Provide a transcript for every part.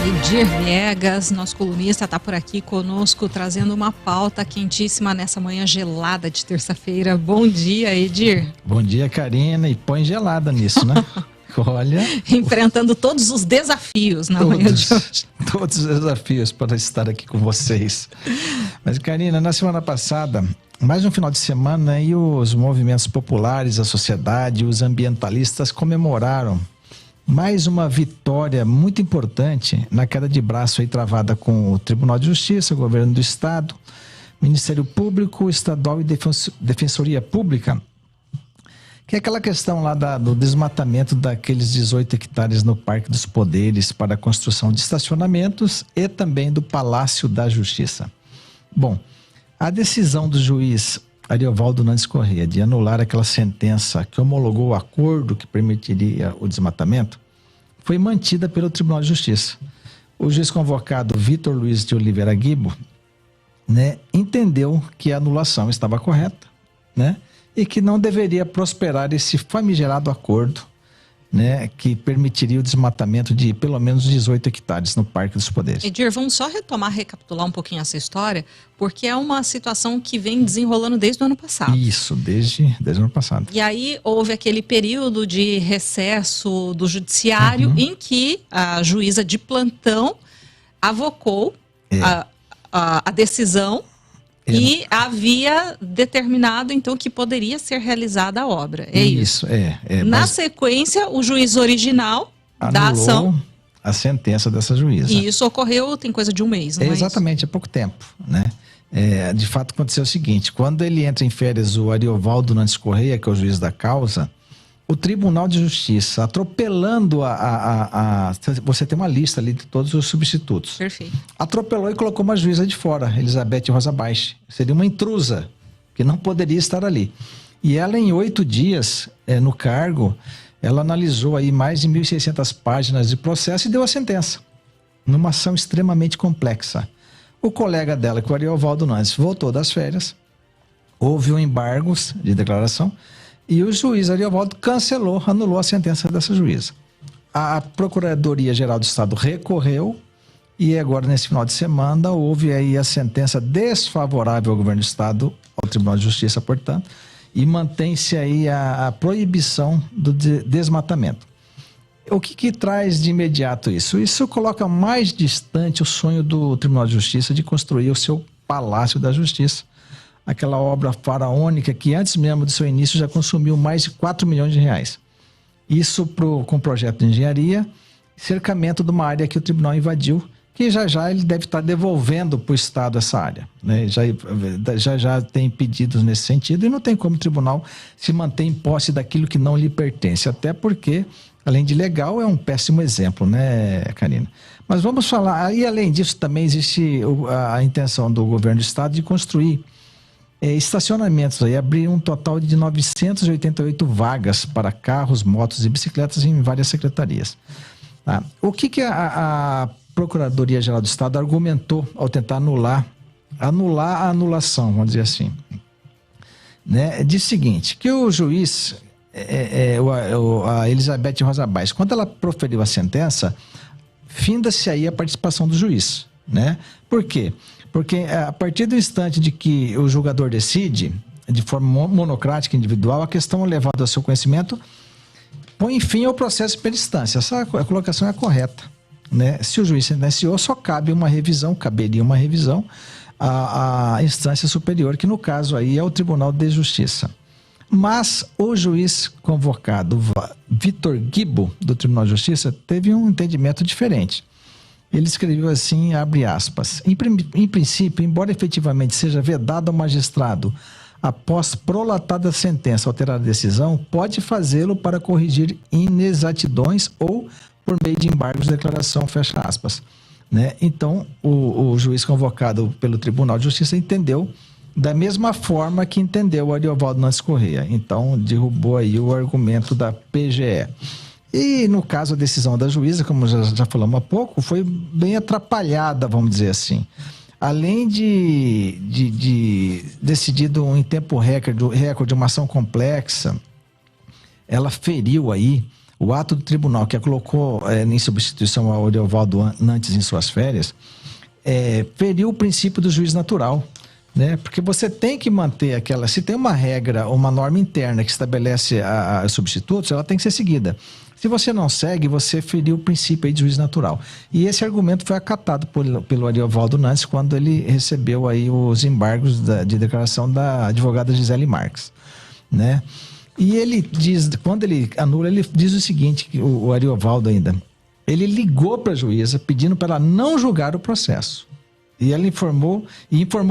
Edir Viegas, nosso colunista, está por aqui conosco, trazendo uma pauta quentíssima nessa manhã gelada de terça-feira. Bom dia, Edir. Bom dia, Karina. E põe gelada nisso, né? Olha. Enfrentando todos os desafios na manhã de hoje. Todos os desafios para estar aqui com vocês. Mas, Karina, na semana passada, mais um final de semana, aí os movimentos populares, a sociedade, os ambientalistas comemoraram mais uma vitória muito importante na queda de braço aí travada com o Tribunal de Justiça, o Governo do Estado, Ministério Público Estadual e Defensoria Pública, que é aquela questão lá do desmatamento daqueles 18 hectares no Parque dos Poderes para a construção de estacionamentos e também do Palácio da Justiça. Bom, a decisão do juiz Ariovaldo Nantes Correia de anular aquela sentença que homologou o acordo que permitiria o desmatamento foi mantida pelo Tribunal de Justiça. O juiz convocado Vitor Luiz de Oliveira Guibo, entendeu que a anulação estava correta, e que não deveria prosperar esse famigerado acordo, que permitiria o desmatamento de pelo menos 18 hectares no Parque dos Poderes. Edir, vamos só recapitular um pouquinho essa história, porque é uma situação que vem desenrolando desde o ano passado. Isso, desde o ano passado. E aí houve aquele período de recesso do judiciário em que a juíza de plantão avocou a decisão e havia determinado, então, que poderia ser realizada a obra. É isso. Na sequência, o juiz original da ação... a sentença dessa juíza. E isso ocorreu, tem coisa de um mês, não é exatamente, há pouco tempo, de fato, aconteceu o seguinte: quando ele entra em férias, o Ariovaldo Nantes Correia, que é o juiz da causa, o Tribunal de Justiça, atropelando você tem uma lista ali de todos os substitutos. Perfeito. Atropelou e colocou uma juíza de fora, Elizabeth Rosa Baix. Seria uma intrusa, que não poderia estar ali. E ela, em 8 dias no cargo, ela analisou aí mais de 1.600 páginas de processo e deu a sentença, numa ação extremamente complexa. O colega dela, que é o Ariovaldo Nantes, voltou das férias, houve um embargo de declaração, e o juiz Ariovaldo anulou a sentença dessa juíza. A Procuradoria-Geral do Estado recorreu e agora, nesse final de semana, houve aí a sentença desfavorável ao governo do Estado, ao Tribunal de Justiça, portanto, e mantém-se aí a proibição do desmatamento. O que traz de imediato isso? Isso coloca mais distante o sonho do Tribunal de Justiça de construir o seu Palácio da Justiça, aquela obra faraônica que antes mesmo do seu início já consumiu mais de 4 milhões de reais. Isso com projeto de engenharia, cercamento de uma área que o tribunal invadiu, que já ele deve estar devolvendo para o Estado essa área. Já tem pedidos nesse sentido e não tem como o tribunal se manter em posse daquilo que não lhe pertence, até porque, além de legal, é um péssimo exemplo, Karina? Mas vamos falar, e além disso também existe a intenção do governo do Estado de construir estacionamentos, abrir um total de 988 vagas para carros, motos e bicicletas em várias secretarias. O que a Procuradoria-Geral do Estado argumentou ao tentar anular a anulação, vamos dizer assim? Diz o seguinte, que o juiz, a Elizabeth Rosa Baix, quando ela proferiu a sentença, finda-se aí a participação do juiz, Por quê? Porque a partir do instante de que o julgador decide, de forma monocrática, individual, a questão levada ao seu conhecimento põe fim ao processo per instância. Essa colocação é correta. Se o juiz sentenciou, só caberia uma revisão à instância superior, que no caso aí é o Tribunal de Justiça. Mas o juiz convocado, Vitor Guibo, do Tribunal de Justiça, teve um entendimento diferente. Ele escreveu assim, abre aspas, em princípio, embora efetivamente seja vedado ao magistrado, após prolatada a sentença alterar a decisão, pode fazê-lo para corrigir inexatidões ou por meio de embargos de declaração, fecha aspas. Então, o juiz convocado pelo Tribunal de Justiça entendeu da mesma forma que entendeu o Ariovaldo Nantes Correia. Então, derrubou aí o argumento da PGE. E no caso a decisão da juíza, como já falamos há pouco, foi bem atrapalhada, vamos dizer assim. Além de decidido em tempo recorde uma ação complexa, ela feriu aí o ato do tribunal que a colocou em substituição ao Ariovaldo Nantes em suas férias, feriu o princípio do juiz natural, né? Porque você tem que manter aquela... Se tem uma regra, uma norma interna que estabelece a substitutos, ela tem que ser seguida. Se você não segue, você feriu o princípio aí de juiz natural. E esse argumento foi acatado pelo Ariovaldo Nantes quando ele recebeu aí os embargos de declaração da advogada Gisele Marques, né? E ele diz, quando ele anula, ele diz o seguinte, o Ariovaldo ainda, ele ligou para a juíza pedindo para ela não julgar o processo. E ela informou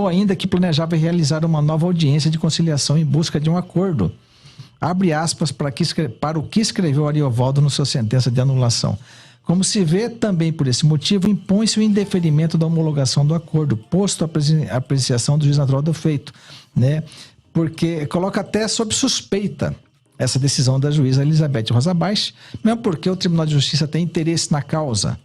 ainda que planejava realizar uma nova audiência de conciliação em busca de um acordo. Abre aspas para o que escreveu Ariovaldo na sua sentença de anulação. Como se vê, também por esse motivo, impõe-se o indeferimento da homologação do acordo, posto a apreciação do juiz natural do feito, né? Porque coloca até sob suspeita essa decisão da juíza Elizabeth Rosa Baix, mesmo porque o Tribunal de Justiça tem interesse na causa,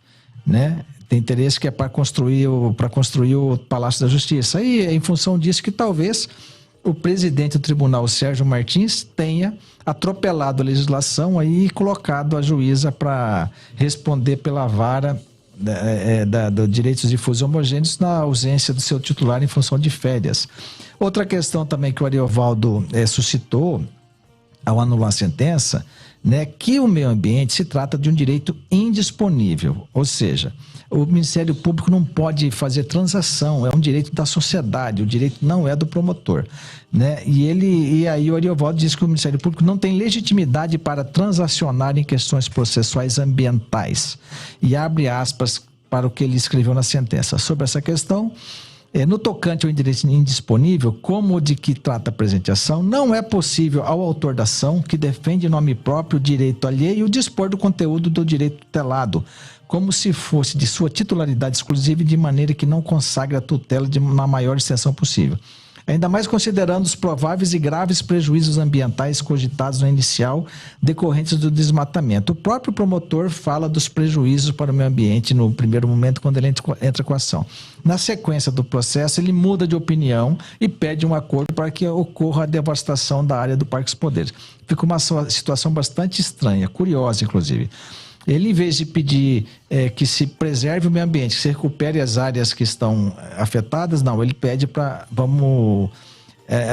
né? Tem interesse que é para construir o Palácio da Justiça. E é em função disso que talvez o presidente do tribunal, Sérgio Martins, tenha atropelado a legislação aí e colocado a juíza para responder pela vara do direitos difusos e homogêneos na ausência do seu titular em função de férias. Outra questão também que o Ariovaldo suscitou ao anular a sentença, né, que o meio ambiente se trata de um direito indisponível, ou seja, o Ministério Público não pode fazer transação, é um direito da sociedade, o direito não é do promotor, né? E aí o Ariovaldo diz que o Ministério Público não tem legitimidade para transacionar em questões processuais ambientais. E abre aspas para o que ele escreveu na sentença. Sobre essa questão, no tocante ao direito indisponível, como o de que trata a presente ação, não é possível ao autor da ação, que defende em nome próprio o direito alheio, dispor do conteúdo do direito tutelado, como se fosse de sua titularidade exclusiva e de maneira que não consagre a tutela na maior extensão possível. Ainda mais considerando os prováveis e graves prejuízos ambientais cogitados no inicial decorrentes do desmatamento. O próprio promotor fala dos prejuízos para o meio ambiente no primeiro momento, quando ele entra com a ação. Na sequência do processo, ele muda de opinião e pede um acordo para que ocorra a devastação da área do Parque dos Poderes. Fica uma situação bastante estranha, curiosa, inclusive. Ele, em vez de pedir que se preserve o meio ambiente, que se recupere as áreas que estão afetadas, não, ele pede para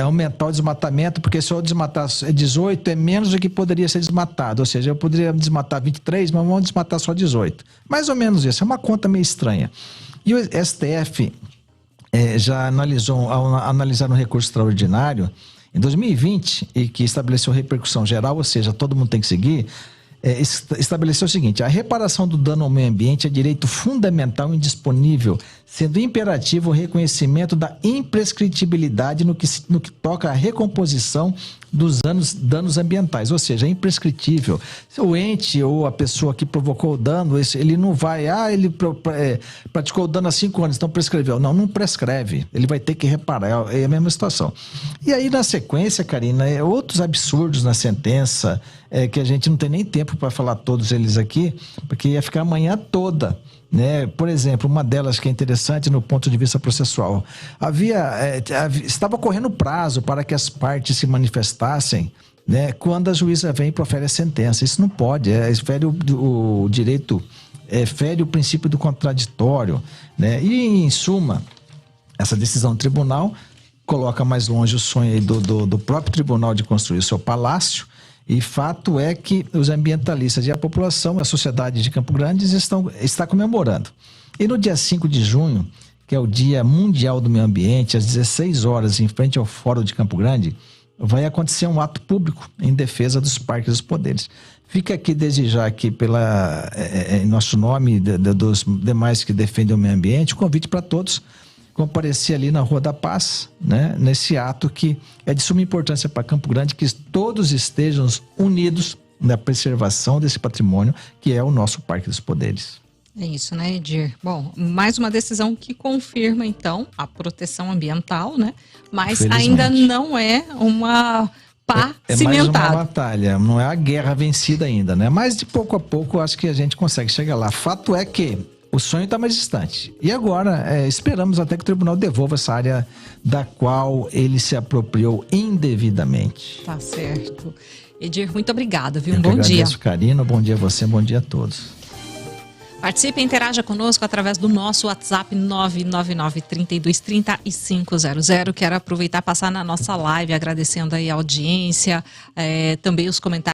aumentar o desmatamento, porque se eu desmatar 18 é menos do que poderia ser desmatado, ou seja, eu poderia desmatar 23, mas vamos desmatar só 18. Mais ou menos isso, é uma conta meio estranha. E o STF já ao analisar um recurso extraordinário, em 2020, e que estabeleceu repercussão geral, ou seja, todo mundo tem que seguir, estabeleceu o seguinte: a reparação do dano ao meio ambiente é direito fundamental e indisponível, sendo imperativo o reconhecimento da imprescritibilidade no que toca à recomposição dos danos ambientais, ou seja, é imprescritível. Se o ente ou a pessoa que provocou o dano, ele não vai, ele praticou o dano há 5 anos, então prescreveu. Não prescreve, ele vai ter que reparar, é a mesma situação. E aí, na sequência, Karina, outros absurdos na sentença, que a gente não tem nem tempo para falar todos eles aqui, porque ia ficar a manhã toda, né? Por exemplo, uma delas que é interessante no ponto de vista processual, estava correndo prazo para que as partes se manifestassem, né, quando a juíza vem e profere a sentença. Isso não pode, fere o direito, fere o princípio do contraditório, né? E, em suma, essa decisão do tribunal coloca mais longe o sonho aí do próprio tribunal de construir o seu palácio. E fato é que os ambientalistas e a população, a sociedade de Campo Grande, está comemorando. E no dia 5 de junho, que é o Dia Mundial do Meio Ambiente, às 16 horas, em frente ao Fórum de Campo Grande, vai acontecer um ato público em defesa dos parques dos poderes. Fica aqui desde já, aqui em nosso nome, dos demais que defendem o meio ambiente, o convite para todos comparecer ali na Rua da Paz, né, nesse ato que é de suma importância para Campo Grande, que todos estejam unidos na preservação desse patrimônio, que é o nosso Parque dos Poderes. É isso, né, Edir? Bom, mais uma decisão que confirma, então, a proteção ambiental, né? Mas ainda não é uma pá cimentada. Mais uma batalha, não é a guerra vencida ainda, né? Mas de pouco a pouco, acho que a gente consegue chegar lá. Fato é que o sonho está mais distante. E agora, esperamos até que o tribunal devolva essa área da qual ele se apropriou indevidamente. Tá certo. Edir, muito obrigada, viu? Eu Um bom dia. Agradeço, Karina, bom dia a você, bom dia a todos. Participe e interaja conosco através do nosso WhatsApp 999-323500. Quero aproveitar e passar na nossa live agradecendo aí a audiência, também os comentários.